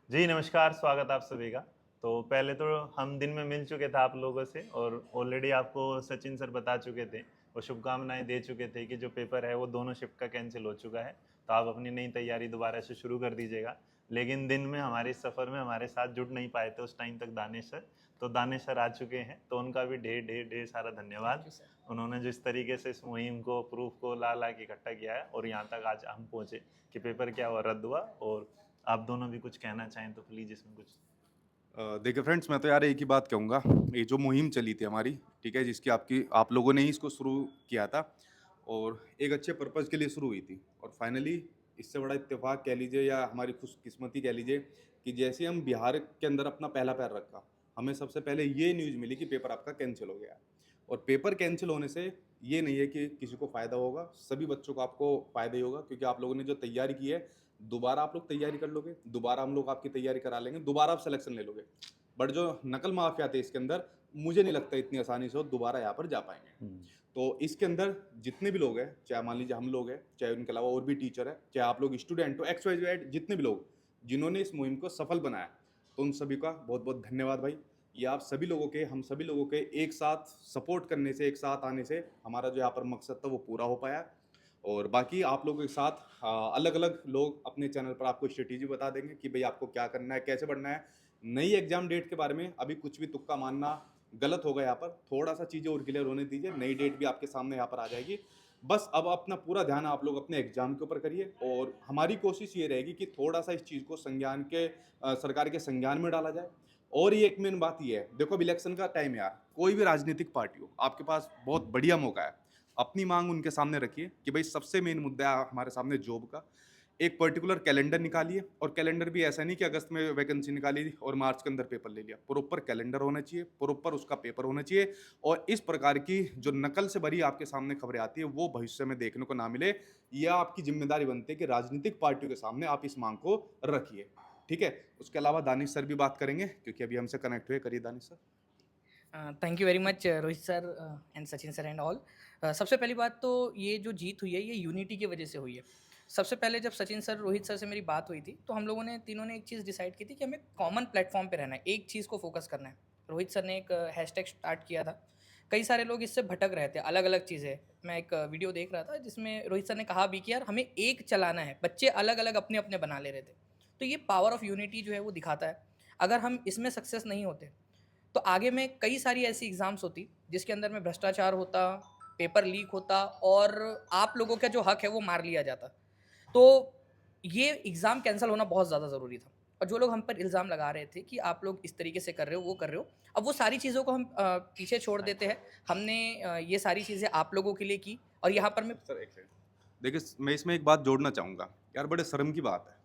जी नमस्कार, स्वागत आप सभी का। तो पहले तो हम दिन में मिल चुके थे आप लोगों से और ऑलरेडी आपको सचिन सर बता चुके थे और शुभकामनाएं दे चुके थे कि जो पेपर है वो दोनों शिफ्ट का कैंसिल हो चुका है। तो आप अपनी नई तैयारी दोबारा से शुरू कर दीजिएगा। लेकिन दिन में हमारे इस सफ़र में हमारे साथ जुड़ नहीं पाए थे उस टाइम तक दानिश सर। तो दानिश सर आ चुके हैं, तो उनका भी ढेर ढेर ढेर सारा धन्यवाद। उन्होंने जिस तरीके से इस मुहिम को प्रूफ को ला ला के इकट्ठा किया है और यहाँ तक आज हम पहुँचे कि पेपर क्या हुआ, रद्द हुआ। और आप दोनों भी कुछ कहना चाहें तो प्लीज़ इसमें कुछ। देखिए फ्रेंड्स, मैं तो यार एक ही बात कहूँगा। ये जो मुहिम चली थी हमारी, ठीक है, जिसकी आपकी आप लोगों ने ही इसको शुरू किया था और एक अच्छे पर्पज़ के लिए शुरू हुई थी और फाइनली इससे बड़ा इत्तेफाक कह लीजिए या हमारी खुशकिस्मती कह लीजिए कि जैसे हम बिहार के अंदर अपना पहला पैर रखा, हमें सबसे पहले ये न्यूज़ मिली कि पेपर आपका कैंसिल हो गया है। और पेपर कैंसिल होने से ये नहीं है कि किसी को फ़ायदा होगा, सभी बच्चों को आपको फ़ायदा ही होगा, क्योंकि आप लोगों ने जो तैयारी की है, दोबारा आप लोग तैयारी कर लोगे, दोबारा हम लोग आपकी तैयारी करा लेंगे, दोबारा आप सिलेक्शन ले लोगे। बट जो नकल माफिया थे इसके अंदर, मुझे नहीं लगता इतनी आसानी से वो दोबारा यहाँ पर जा पाएंगे। तो इसके अंदर जितने भी लोग हैं, चाहे मान लीजिए हम लोग हैं, चाहे उनके अलावा और भी टीचर है, चाहे आप लोग स्टूडेंट हो, एक्स वाई जेड जितने भी लोग जिन्होंने इस मुहिम को सफल बनाया, तो उन सभी का बहुत बहुत धन्यवाद भाई। ये आप सभी लोगों के, हम सभी लोगों के एक साथ सपोर्ट करने से, एक साथ आने से हमारा जो यहाँ पर मकसद था वो पूरा हो पाया। और बाकी आप लोगों के साथ अलग अलग लोग अपने चैनल पर आपको स्ट्रेटेजी बता देंगे कि भाई आपको क्या करना है, कैसे बढ़ना है। नई एग्जाम डेट के बारे में अभी कुछ भी तुक्का मानना गलत होगा। यहाँ पर थोड़ा सा चीज़ें और क्लियर होने दीजिए, नई डेट भी आपके सामने यहाँ पर आ जाएगी। बस अब अपना पूरा ध्यान आप लोग अपने एग्जाम के ऊपर करिए और हमारी कोशिश ये रहेगी कि थोड़ा सा इस चीज़ को संज्ञान के सरकार के संज्ञान में डाला जाए। और ये एक मेन बात ये है, देखो अब इलेक्शन का टाइम है यार, कोई भी राजनीतिक पार्टी हो, आपके पास बहुत बढ़िया मौका है। अपनी मांग उनके सामने रखिए कि भाई सबसे मेन मुद्दा है हमारे सामने जॉब का। एक पर्टिकुलर कैलेंडर निकालिए और कैलेंडर भी ऐसा नहीं कि अगस्त में वैकेंसी निकाली और मार्च के अंदर पेपर ले लिया। प्रॉपर कैलेंडर होना चाहिए, प्रॉपर उसका पेपर होना चाहिए और इस प्रकार की जो नकल से भरी आपके सामने खबरें आती है वो भविष्य में देखने को ना मिले। यह आपकी जिम्मेदारी बनती है कि राजनीतिक पार्टियों के सामने आप इस मांग को रखिए। ठीक है, उसके अलावा दानिश सर भी बात करेंगे क्योंकि अभी हमसे कनेक्ट हुए। करिए Danish sir. Thank you very much Rohit sir and Sachin sir and all. सबसे पहली बात तो ये जो जीत हुई है ये यूनिटी की वजह से हुई है। सबसे पहले जब सचिन सर रोहित सर से मेरी बात हुई थी तो हम लोगों ने तीनों ने एक चीज़ डिसाइड की थी कि हमें कॉमन प्लेटफॉर्म पे रहना है, एक चीज़ को फोकस करना है। रोहित सर ने एक हैशटैग स्टार्ट किया था। कई सारे लोग इससे भटक रहे थे, अलग अलग चीज़ें। मैं एक वीडियो देख रहा था जिसमें रोहित सर ने कहा भी कि यार हमें एक चलाना है, बच्चे अलग अलग अपने अपने बना ले रहे थे। तो ये पावर ऑफ यूनिटी जो है वो दिखाता है। अगर हम इसमें सक्सेस नहीं होते तो आगे में कई सारी ऐसी एग्ज़ाम्स होती जिसके अंदर में भ्रष्टाचार होता, पेपर लीक होता और आप लोगों का जो हक है वो मार लिया जाता। तो ये एग्ज़ाम कैंसल होना बहुत ज़्यादा ज़रूरी था। और जो लोग हम पर इल्ज़ाम लगा रहे थे कि आप लोग इस तरीके से कर रहे हो, वो कर रहे हो, अब वो सारी चीज़ों को हम पीछे छोड़ देते हैं। हमने ये सारी चीज़ें आप लोगों के लिए की और यहाँ पर मैं सर एक सेकंड, देखिए मैं इसमें एक बात जोड़ना चाहूँगा। यार बड़े शर्म की बात है,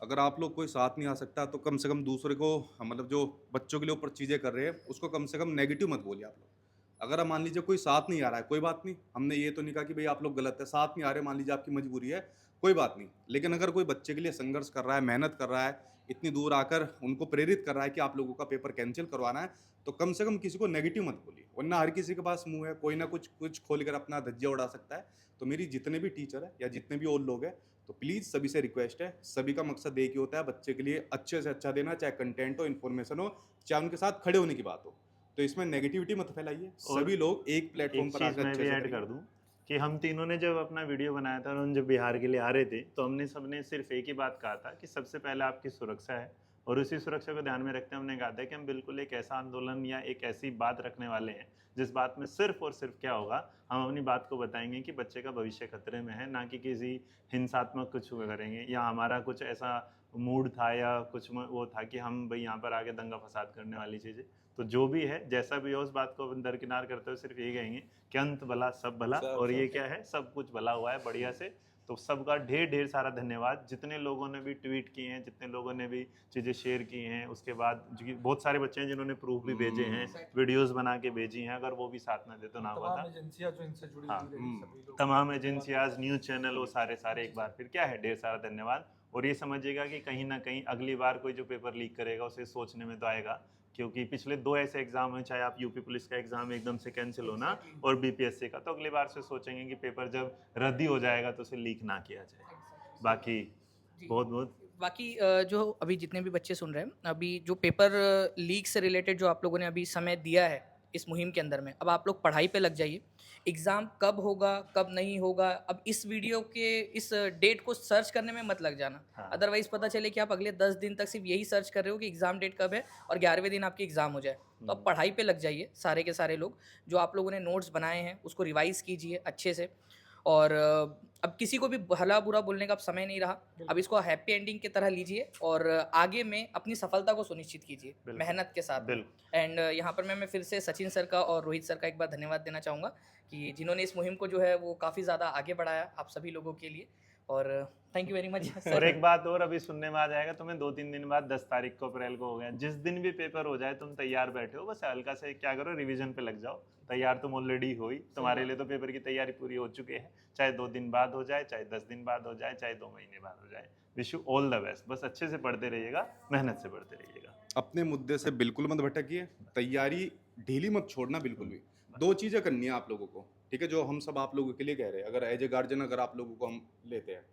अगर आप लोग कोई साथ नहीं आ सकता तो कम से कम दूसरे को, मतलब जो बच्चों के लिए ऊपर चीज़ें कर रहे हैं उसको कम से कम नेगेटिव मत बोलिए आप लोग। अगर आप मान लीजिए कोई साथ नहीं आ रहा है, कोई बात नहीं, हमने ये तो नहीं कहा कि भाई आप लोग गलत है, साथ नहीं आ रहे, मान लीजिए आपकी मजबूरी है, कोई बात नहीं। लेकिन अगर कोई बच्चे के लिए संघर्ष कर रहा है, मेहनत कर रहा है, इतनी दूर आकर उनको प्रेरित कर रहा है कि आप लोगों का पेपर कैंसिल करवाना है, तो कम से कम किसी को नेगेटिव मत बोलिए, वरना हर किसी के पास मुंह है, कोई ना कुछ कुछ खोल कर अपना धज्जियां उड़ा सकता है। तो मेरी जितने भी टीचर है या जितने भी और लोग हैं, तो प्लीज़ सभी से रिक्वेस्ट है, सभी का मकसद एक ही होता है, बच्चे के लिए अच्छे से अच्छा देना, चाहे कंटेंट हो, इन्फॉर्मेशन हो, चाहे उनके साथ खड़े होने की बात हो। तो इसमें नेगेटिविटी मत फैलाइए, और सभी लोग एक प्लेटफॉर्म एक पर चीज़ आकर मैं अच्छे भी से ऐड करिए। कर दूं कि हम तीनों ने जब अपना वीडियो बनाया था और हम जब बिहार के लिए आ रहे थे तो हमने सबने सिर्फ एक ही बात कहा था कि सबसे पहले आपकी सुरक्षा है। और उसी सुरक्षा को ध्यान में रखते हुए हमने कहा था कि हम बिल्कुल एक ऐसा आंदोलन या एक ऐसी बात रखने वाले हैं जिस बात में सिर्फ और सिर्फ क्या होगा, हम अपनी बात को बताएंगे कि बच्चे का भविष्य खतरे में है, ना कि किसी हिंसात्मक कुछ करेंगे या हमारा कुछ ऐसा मूड था या कुछ वो था कि हम भाई यहाँ पर आगे दंगा फसाद करने वाली चीज़ें। तो जो भी है, जैसा भी हो, उस बात को अपन दरकिनार करते हुए सिर्फ यही कहेंगे कि अंत भला सब भला। सब और ये सब क्या है, सब कुछ भला हुआ है बढ़िया से। तो सबका ढेर ढेर सारा धन्यवाद, जितने लोगों ने भी ट्वीट किए हैं, जितने लोगों ने भी चीज़ें शेयर की हैं। उसके बाद बहुत सारे बच्चे हैं जिन्होंने प्रूफ भी भेजे हैं, वीडियोस बना के भेजी हैं, अगर वो भी साथ में दे तो ना हुआ तमाम था। एजेंसियां जो इनसे जुड़ी हाँ, हुई रही, सभी लोग तमाम धन्यवाद एजेंसियाज, देते हैं। न्यूज़ चैनल, वो सारे सारे एक बार फिर क्या है, ढेर सारा धन्यवाद। और ये समझिएगा कि कहीं ना कहीं अगली बार कोई जो पेपर लीक करेगा उसे सोचने में तो आएगा, क्योंकि पिछले दो ऐसे एग्जाम हैं, चाहे आप यूपी पुलिस का एग्जाम एकदम से कैंसिल होना और बीपीएससी का, तो अगली बार से सोचेंगे कि पेपर जब रद्दी हो जाएगा तो उसे लीक ना किया जाए। बाकी जी बहुत बहुत बाकी जो अभी जितने भी बच्चे सुन रहे हैं, अभी जो पेपर लीक से रिलेटेड जो आप लोगों ने अभी समय दिया है इस मुहिम के अंदर में, अब आप लोग पढ़ाई पे लग जाइए। एग्ज़ाम कब होगा, कब नहीं होगा, अब इस वीडियो के इस डेट को सर्च करने में मत लग जाना। हाँ। अदरवाइज़ पता चले कि आप अगले 10 दिन तक सिर्फ यही सर्च कर रहे हो कि एग्ज़ाम डेट कब है और 11वें दिन आपकी एग्ज़ाम हो जाए। तो आप पढ़ाई पे लग जाइए सारे के सारे लोग। जो आप लोगों ने नोट्स बनाए हैं, उसको रिवाइज़ कीजिए अच्छे से। और अब किसी को भी भला-बुरा बोलने का अब समय नहीं रहा। अब इसको हैप्पी एंडिंग की तरह लीजिए और आगे में अपनी सफलता को सुनिश्चित कीजिए, बिल्कुल। मेहनत के साथ। बिल्कुल। एंड यहाँ पर मैं फिर से सचिन सर का और रोहित सर का एक बार धन्यवाद देना चाहूँगा कि जिन्होंने इस मुहिम को जो है वो काफ़ी ज़्यादा आगे बढ़ाया आप सभी लोगों के लिए। और थैंक यू वेरी मच और सर। एक बात और अभी सुनने में आ जाएगा तुम्हें, 2-3 दिन बाद 10 तारीख को अप्रैल को हो गया, जिस दिन भी पेपर हो जाए तुम तैयार बैठे हो, बस हल्का से क्या करो, रिवीजन पे लग जाओ। तैयार तुम ऑलरेडी हो ही, तुम्हारे लिए तो पेपर की तैयारी पूरी हो चुकी है। चाहे 2 दिन बाद हो जाए, चाहे 10 दिन बाद हो जाए, चाहे 2 महीने बाद हो जाए। Wish you all the best. बस अच्छे से पढ़ते रहिएगा, मेहनत से पढ़ते रहिएगा। अपने मुद्दे से बिल्कुल मत भटकिए, तैयारी ढीली मत छोड़ना बिल्कुल भी। 2 चीज़ें करनी है आप लोगों को, ठीक है, जो हम सब आप लोगों के लिए कह रहे हैं। अगर एज ए गार्जियन अगर आप लोगों को हम लेते हैं,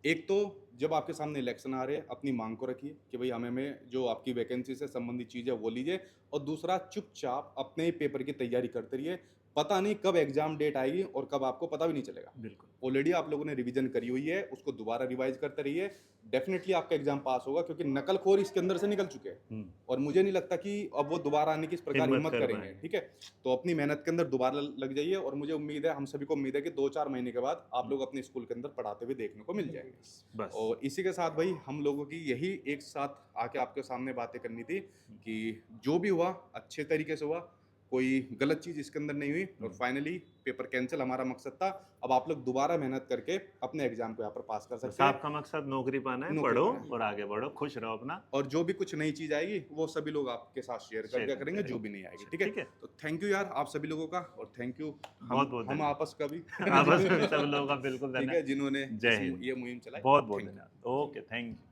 एक तो जब आपके सामने इलेक्शन आ रहे हैं, अपनी मांग को रखिए कि भाई हमें जो आपकी वैकेंसी से संबंधित चीज़ है वो लीजिए। और दूसरा, चुपचाप अपने पेपर की तैयारी करते रहिए। पता नहीं कब एग्जाम डेट आएगी और कब आपको पता भी नहीं चलेगा। बिल्कुल। ऑलरेडी आप लोगों ने रिवीजन करी हुई है, उसको दोबारा रिवाइज करते रहिए। डेफिनेटली आपका एग्जाम पास होगा, क्योंकि नकलखोर इसके अंदर से निकल चुके हैं और मुझे नहीं लगता कि अब वो दोबारा आने की इस प्रकार हिम्मत हिम्मत कर करेंगे, पाएंगे। ठीक है। तो अपनी मेहनत के अंदर दोबारा लग जाइए और मुझे उम्मीद है, हम सभी को उम्मीद है कि 2-4 महीने के बाद आप लोग अपने स्कूल के अंदर पढ़ाते हुए देखने को मिल जाएंगे। बस। और इसी के साथ भाई हम लोगों की यही एक साथ आके आपके सामने बातें करनी थी कि जो भी हुआ अच्छे तरीके से हुआ, कोई गलत चीज़ इसके अंदर नहीं हुई और फाइनली पेपर कैंसिल हमारा मकसद था। अब आप लोग दोबारा मेहनत करके अपने एग्जाम को यहाँ पर पास कर बस सकते हैं। आपका मकसद नौकरी पाना है, नौकरी पढ़ो पाना है। और आगे बढ़ो, खुश रहो अपना। और जो भी कुछ नई चीज़ आएगी वो सभी लोग आपके साथ शेयर शेयर कर करते करेंगे, जो रहेंगे। भी नहीं आएगी, ठीक है। ठीक है। तो थैंक यू यार आप सभी लोगों का, और थैंक यू बहुत-बहुत हम धन्यवाद। आपस का भी आपस में सब लोगों का बिल्कुल ठीक है, धन्यवाद। जिन्होंने जय हिंद। ये मुहिम चलाई। बहुत बहुत Thank you. धन्यवाद। Okay, thank you.